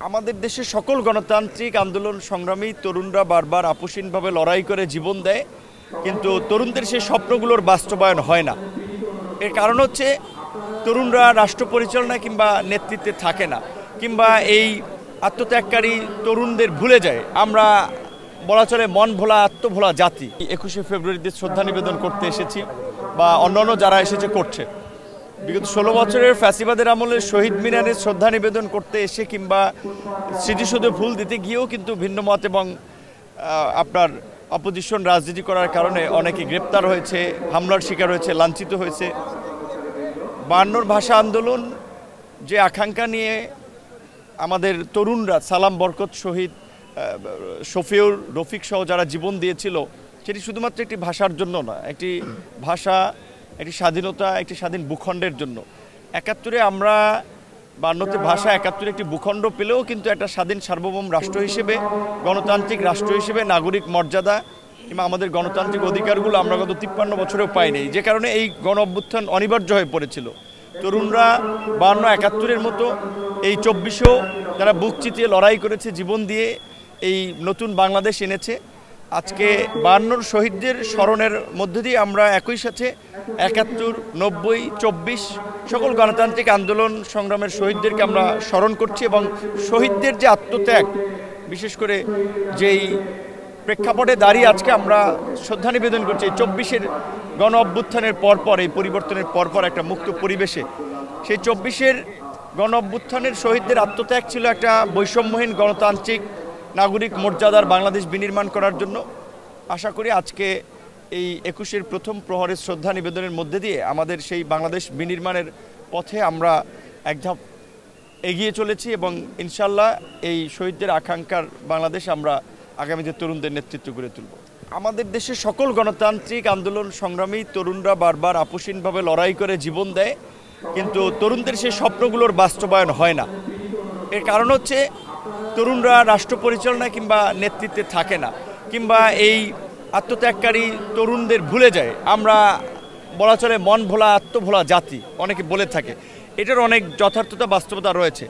আমাদের দেশে সকল গণতান্ত্রিক আন্দোলন সংগ্রামী তরুণরা বারবার আপোষহীনভাবে লড়াই করে জীবন দেয়, কিন্তু তরুণদের সেই স্বপ্নগুলোর বাস্তবায়ন হয় না। এর কারণ হচ্ছে তরুণরা রাষ্ট্র পরিচালনা কিংবা নেতৃত্বে থাকে না, কিংবা এই আত্মত্যাগকারী তরুণদের ভুলে যায়। আমরা বলা চলে মন ভোলা আত্মভোলা জাতি। 21শে ফেব্রুয়ারিতে শ্রদ্ধা নিবেদন করতে এসেছি, বা অন্যান্য যারা এসেছে করছে। বিগত 16 বছরের ফ্যাসিবাদের আমলে শহীদ মিনারে শ্রদ্ধা নিবেদন করতে এসে কিংবা স্মৃতিসৌধে ফুল দিতে গিয়েও কিন্তু ভিন্ন মত এবং আপনার অপোজিশন রাজনীতি করার কারণে অনেকে গ্রেপ্তার হয়েছে, হামলার শিকার হয়েছে, লাঞ্ছিত হয়েছে। 52 ভাষা আন্দোলন যে আকাঙ্ক্ষা নিয়ে আমাদের তরুণরা সালাম বরকত শহীদ, শফিউর, রফিক সহ যারা জীবন দিয়েছিল, সেটি শুধুমাত্র একটি ভাষার জন্য না, একটি ভাষা, একটি স্বাধীনতা, একটি স্বাধীন ভূখণ্ডের জন্য। 71-এ আমরা 52তে ভাষা, 71-এ একটি ভূখণ্ড পেলেও কিন্তু একটা স্বাধীন সার্বভৌম রাষ্ট্র হিসেবে, গণতান্ত্রিক রাষ্ট্র হিসেবে নাগরিক মর্যাদা কিংবা আমাদের গণতান্ত্রিক অধিকারগুলো আমরা গত 53 বছরেও পাইনি। যে কারণে এই গণ অভ্যুত্থান অনিবার্য হয়ে পড়েছিল। তরুণরা 52-71-এর মতো এই 24-এও যারা বুক চিতিয়ে লড়াই করেছে, জীবন দিয়ে এই নতুন বাংলাদেশ এনেছে। আজকে 52 শহীদদের স্মরণের মধ্য দিয়ে আমরা একই সাথে 71, 90, 24 সকল গণতান্ত্রিক আন্দোলন সংগ্রামের শহীদদেরকে আমরা স্মরণ করছি, এবং শহীদদের যে আত্মত্যাগ, বিশেষ করে যেই প্রেক্ষাপটে দাঁড়িয়ে আজকে আমরা শ্রদ্ধা নিবেদন করছি 24-এর গণ অভ্যুত্থানের পরপর, এই পরিবর্তনের পরপর একটা মুক্ত পরিবেশে। সেই 24-এর গণ অভ্যুত্থানের শহীদদের আত্মত্যাগ ছিল একটা বৈষম্যহীন গণতান্ত্রিক নাগরিক মর্যাদার বাংলাদেশ বিনির্মাণ করার জন্য। আশা করি আজকে এই 21-এর প্রথম প্রহরের শ্রদ্ধা নিবেদনের মধ্যে দিয়ে আমাদের সেই বাংলাদেশ বিনির্মাণের পথে আমরা এক ধাপ এগিয়ে চলেছি, এবং ইনশাল্লাহ এই শহীদদের আকাঙ্ক্ষার বাংলাদেশ আমরা আগামীতে তরুণদের নেতৃত্ব গড়ে তুলব। আমাদের দেশে সকল গণতান্ত্রিক আন্দোলন সংগ্রামী তরুণরা বারবার আপোষহীনভাবে লড়াই করে জীবন দেয়, কিন্তু তরুণদের সেই স্বপ্নগুলোর বাস্তবায়ন হয় না। এর কারণ হচ্ছে তরুণরা রাষ্ট্র পরিচালনা কিংবা নেতৃত্বে থাকে না, কিংবা এই আত্মত্যাগকারী তরুণদের ভুলে যায়। আমরা বলা চলে মন ভোলা আত্মভোলা জাতি, অনেকে বলে থাকে। এটার অনেক যথার্থতা, বাস্তবতা রয়েছে,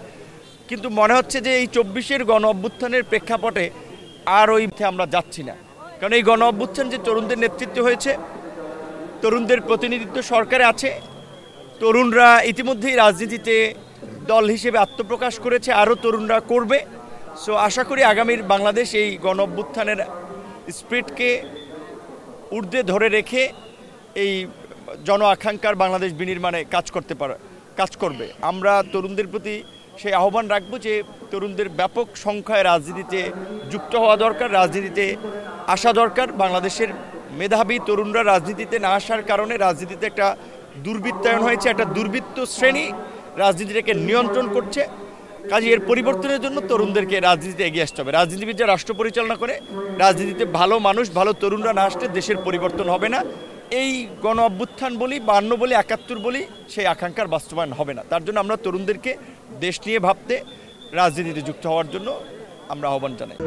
কিন্তু মনে হচ্ছে যে এই 24-এর গণ অভ্যুত্থানের প্রেক্ষাপটে আর ওই আমরা যাচ্ছি না। কারণ এই গণ অভ্যুত্থান যে তরুণদের নেতৃত্বে হয়েছে, তরুণদের প্রতিনিধিত্ব সরকারে আছে, তরুণরা ইতিমধ্যেই রাজনীতিতে দল হিসেবে আত্মপ্রকাশ করেছে, আরও তরুণরা করবে। সো আশা করি আগামীর বাংলাদেশ এই গণ অভ্যুত্থানের স্পিরিটকে ঊর্ধ্বে ধরে রেখে এই জন আকাঙ্ক্ষার বাংলাদেশ বিনির্মাণে কাজ করবে। আমরা তরুণদের প্রতি সেই আহ্বান রাখবো যে তরুণদের ব্যাপক সংখ্যায় রাজনীতিতে যুক্ত হওয়া দরকার, রাজনীতিতে আসা দরকার। বাংলাদেশের মেধাবী তরুণরা রাজনীতিতে না আসার কারণে রাজনীতিতে একটা দুর্বৃত্তায়ন হয়েছে, একটা দুর্বৃত্ত শ্রেণী রাজনীতিটাকে নিয়ন্ত্রণ করছে। কাজে এর পরিবর্তনের জন্য তরুণদেরকে রাজনীতিতে এগিয়ে আসতে হবে। রাজনীতিবিদ যারা রাষ্ট্র পরিচালনা করে, রাজনীতিতে ভালো মানুষ, ভালো তরুণরা না আসলে দেশের পরিবর্তন হবে না। এই গণ অভ্যুত্থান বলি, 52 বলি, 71 বলি, সেই আকাঙ্ক্ষার বাস্তবায়ন হবে না। তার জন্য আমরা তরুণদেরকে দেশ নিয়ে ভাবতে, রাজনীতিতে যুক্ত হওয়ার জন্য আমরা আহ্বান জানাই।